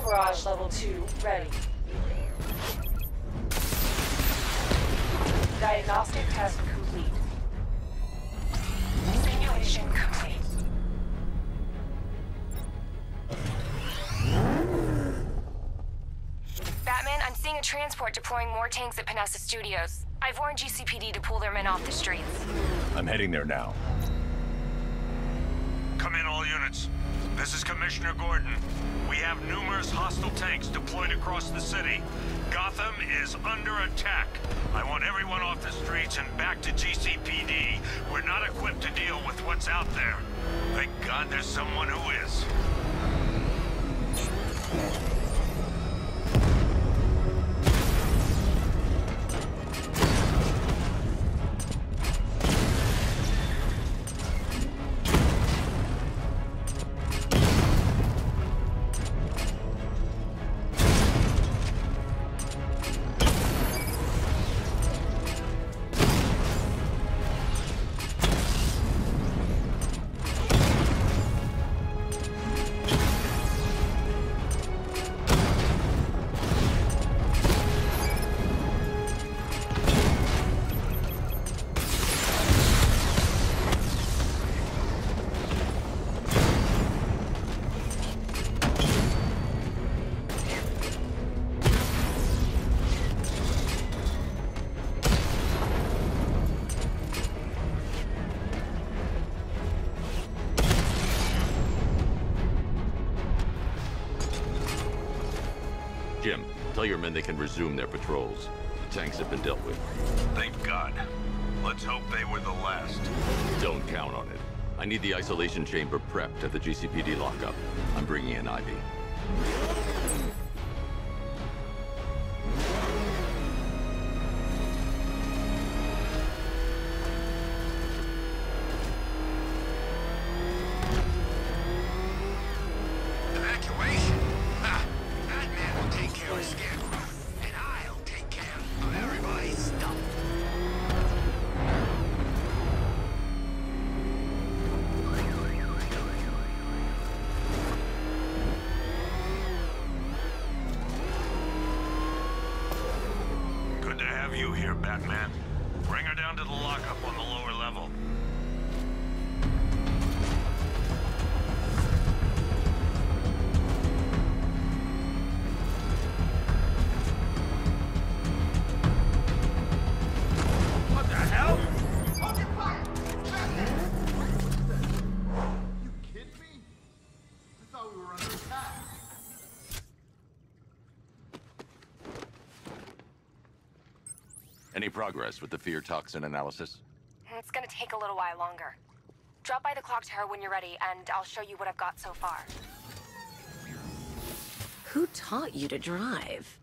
Fuel barrage level 2 ready. Diagnostic test complete. Simulation complete. Batman, I'm seeing a transport deploying more tanks at Panessa Studios. I've warned GCPD to pull their men off the streets. I'm heading there now. Come in, all units. This is Commissioner Gordon. We have numerous hostile tanks deployed across the city. Gotham is under attack. I want everyone off the streets and back to GCPD. We're not equipped to deal with what's out there. Thank God there's someone who is. Jim, tell your men they can resume their patrols. The tanks have been dealt with. Thank God. Let's hope they were the last. Don't count on it. I need the isolation chamber prepped at the GCPD lockup. I'm bringing in Ivy. Evacuation? Ha! Batman will take care of Scarecrow, and I'll take care of everybody's stuff. Good to have you here, Batman. Bring her down to the lockup on the lower level. What the hell? Hold your fire! Batman! You kidding me? I thought we were under attack. Any progress with the fear toxin analysis? It's gonna take a little while longer. Drop by the clock tower when you're ready, and I'll show you what I've got so far. Who taught you to drive?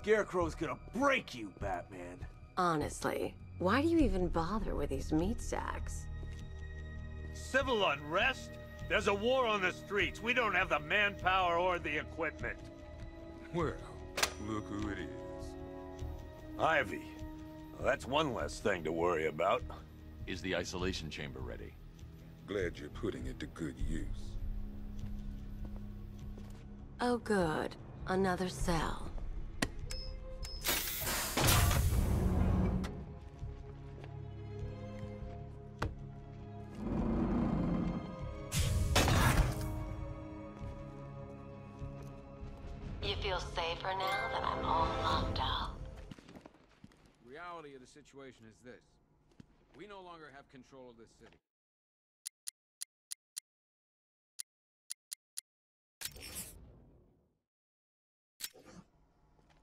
Scarecrow's gonna break you, Batman. Honestly, why do you even bother with these meat sacks? Civil unrest? There's a war on the streets. We don't have the manpower or the equipment. Well, look who it is. Ivy. Well, that's one less thing to worry about. Is the isolation chamber ready? Glad you're putting it to good use. Oh good, another cell. You feel safer now that I'm all locked up? Reality of the situation is this. We no longer have control of this city.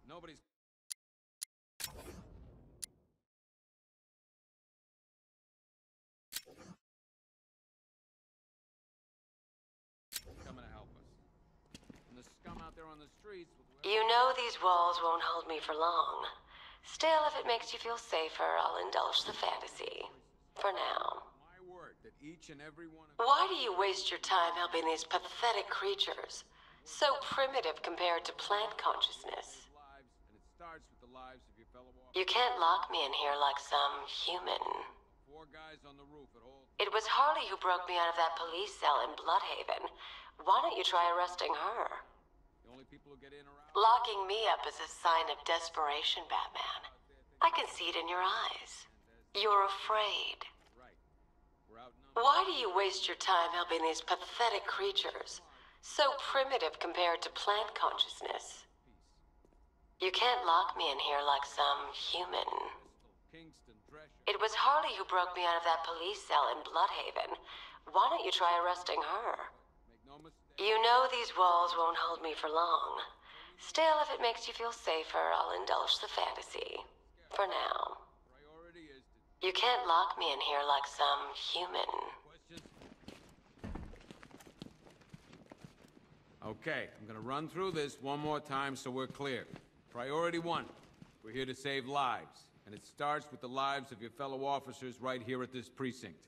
Nobody's... coming to help us. And the scum out there on the streets... You know these walls won't hold me for long. Still, if it makes you feel safer, I'll indulge the fantasy. For now. My word that each and every one of Why do you waste your time helping these pathetic creatures? So primitive compared to plant consciousness. lives, and it starts with the lives of your fellow officers. You can't lock me in here like some human. 4 guys on the roof at all. It was Harley who broke me out of that police cell in Bloodhaven. Why don't you try arresting her? The only people who get in or out. Locking me up is a sign of desperation, Batman. I can see it in your eyes. You're afraid. Right. We're outnumbered. Why do you waste your time helping these pathetic creatures? So primitive compared to plant consciousness. You can't lock me in here like some human. Kingston, Drescher. It was Harley who broke me out of that police cell in Bloodhaven. Why don't you try arresting her? Make no mistake. You know these walls won't hold me for long. Still, if it makes you feel safer, I'll indulge the fantasy. For now. Priority is to You can't lock me in here like some human. questions. Okay, I'm gonna run through this one more time so we're clear. Priority 1. We're here to save lives, and it starts with the lives of your fellow officers right here at this precinct.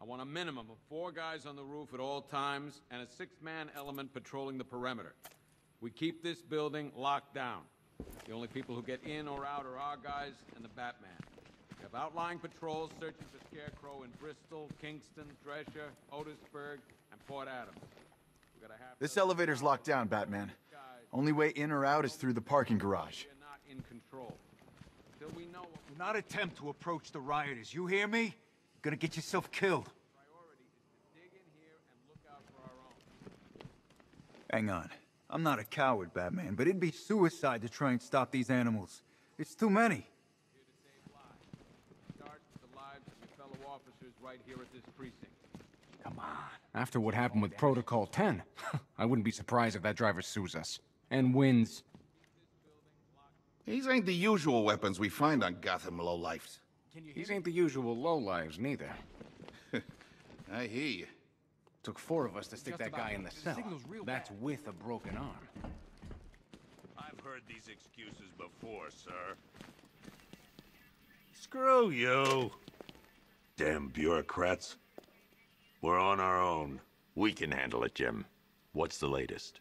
I want a minimum of 4 guys on the roof at all times and a 6-man element patrolling the perimeter. We keep this building locked down. The only people who get in or out are our guys and the Batman. We have outlying patrols searching for Scarecrow in Bristol, Kingston, Drescher, Otisburg, and Port Adams. We gotta have This elevator's locked down, Batman. Only way in or out is through the parking garage. We're not in control. Until we know what Do not attempt to approach the rioters. You hear me? You're gonna get yourself killed. priority is to dig in here and look out for our own. Hang on. I'm not a coward, Batman, but it'd be suicide to try and stop these animals. It's too many. Here to save lives. Starts with the lives of your fellow officers right here at this precinct. Come on. After what happened with Protocol 10, I wouldn't be surprised if that driver sues us. And wins. These ain't the usual weapons we find on Gotham lowlifes. These ain't the usual lowlives, neither. I hear you. Took 4 of us to stick that guy in the cell. That's with a broken arm. I've heard these excuses before, sir. Screw you. Damn bureaucrats. We're on our own. We can handle it, Jim. What's the latest?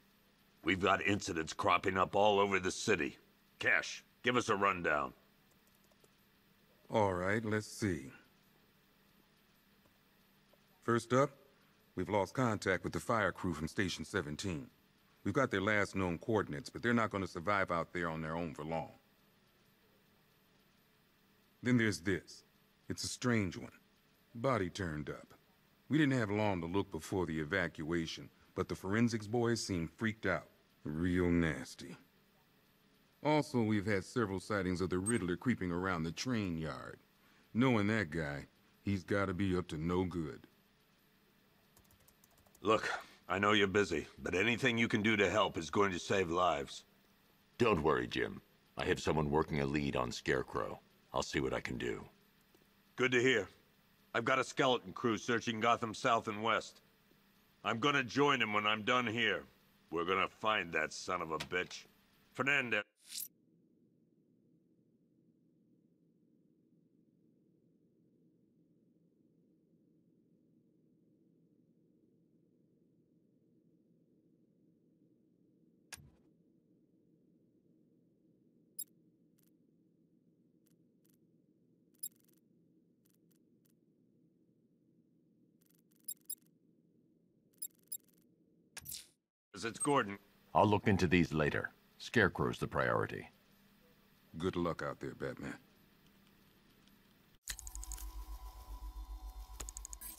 We've got incidents cropping up all over the city. Cash, give us a rundown. All right, let's see. First up, we've lost contact with the fire crew from Station 17. We've got their last known coordinates, but they're not going to survive out there on their own for long. Then there's this. It's a strange one. Body turned up. We didn't have long to look before the evacuation, but the forensics boys seemed freaked out. Real nasty. Also, we've had several sightings of the Riddler creeping around the train yard. Knowing that guy, he's got to be up to no good. Look, I know you're busy, but anything you can do to help is going to save lives. Don't worry, Jim. I have someone working a lead on Scarecrow. I'll see what I can do. Good to hear. I've got a skeleton crew searching Gotham South and West. I'm gonna join him when I'm done here. We're gonna find that son of a bitch. Fernandez. It's Gordon. I'll look into these later. Scarecrow's the priority. Good luck out there, Batman.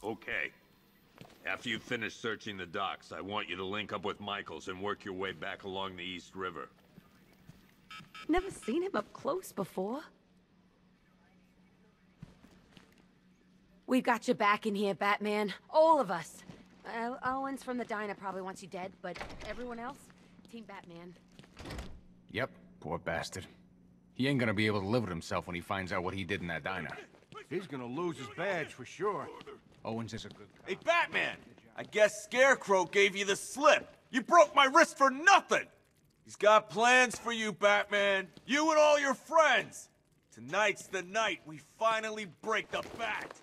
Okay. After you finish searching the docks, I want you to link up with Michaels and work your way back along the East River. Never seen him up close before. We've got your back in here, Batman. All of us. Owens from the diner probably wants you dead, but everyone else, Team Batman. Yep, poor bastard. He ain't gonna be able to live with himself when he finds out what he did in that diner. He's gonna lose his badge for sure. Owens is a good guy. Hey, Batman! I guess Scarecrow gave you the slip. You broke my wrist for nothing! He's got plans for you, Batman. You and all your friends. Tonight's the night we finally break the Bat.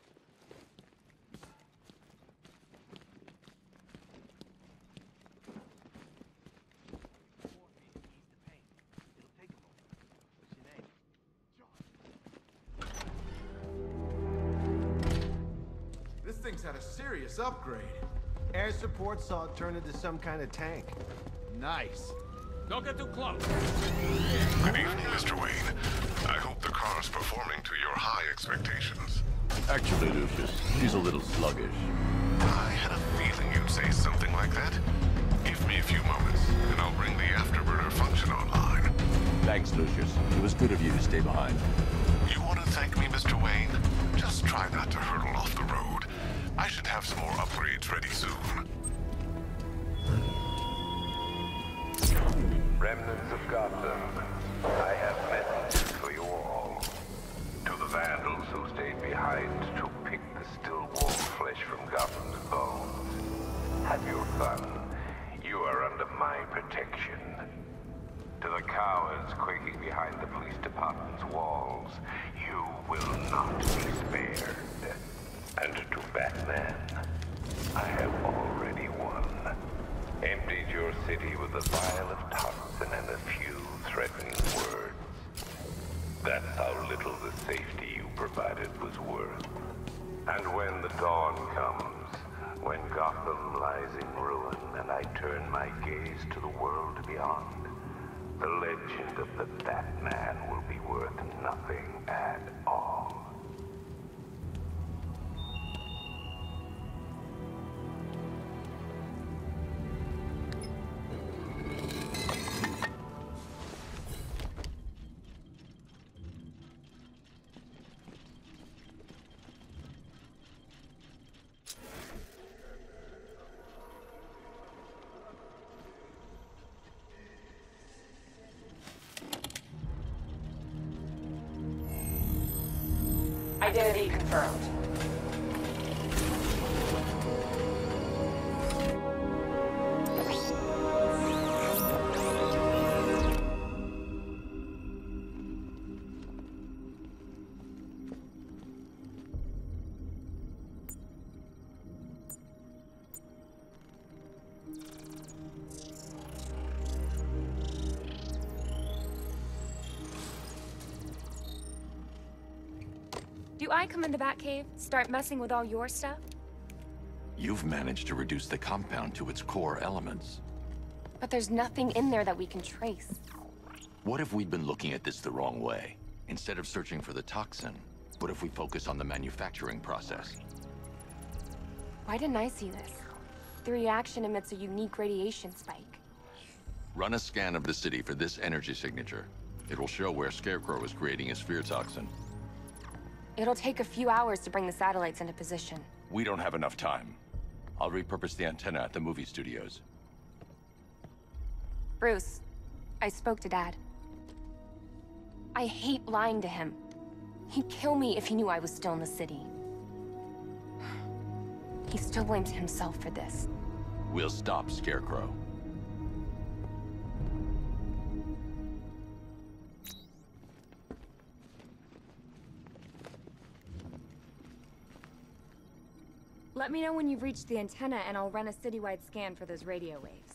thing's had a serious upgrade. Air support saw it turn into some kind of tank. Nice. Don't get too close. Good evening, Mr. Wayne. I hope the car's performing to your high expectations. Actually, Lucius, she's a little sluggish. I had a feeling you'd say something like that. Give me a few moments, and I'll bring the afterburner function online. Thanks, Lucius. It was good of you to stay behind. You want to thank me, Mr. Wayne? Just try not to hurtle off the road. I should have some more upgrades ready soon. Remnants of Gotham, I have messages for you all. To the vandals who stayed behind to pick the still warm flesh from Gotham's bones. Have your fun. You are under my protection. To the cowards quaking behind the police department's walls, you will not be spared. And to Batman, I have already won. Emptied your city with a vial of toxin and a few threatening words. That's how little the safety you provided was worth. And when the dawn comes, when Gotham lies in ruin and I turn my gaze to the world beyond, the legend of the Batman will be worth nothing at all. Identity confirmed. Do I come in the Batcave, start messing with all your stuff? You've managed to reduce the compound to its core elements. But there's nothing in there that we can trace. What if we'd been looking at this the wrong way? Instead of searching for the toxin, what if we focus on the manufacturing process? Why didn't I see this? The reaction emits a unique radiation spike. Run a scan of the city for this energy signature. It will show where Scarecrow is creating his fear toxin. It'll take a few hours to bring the satellites into position. We don't have enough time. I'll repurpose the antenna at the movie studios. Bruce, I spoke to Dad. I hate lying to him. He'd kill me if he knew I was still in the city. He still blames himself for this. We'll stop Scarecrow. Let me know when you've reached the antenna and I'll run a citywide scan for those radio waves.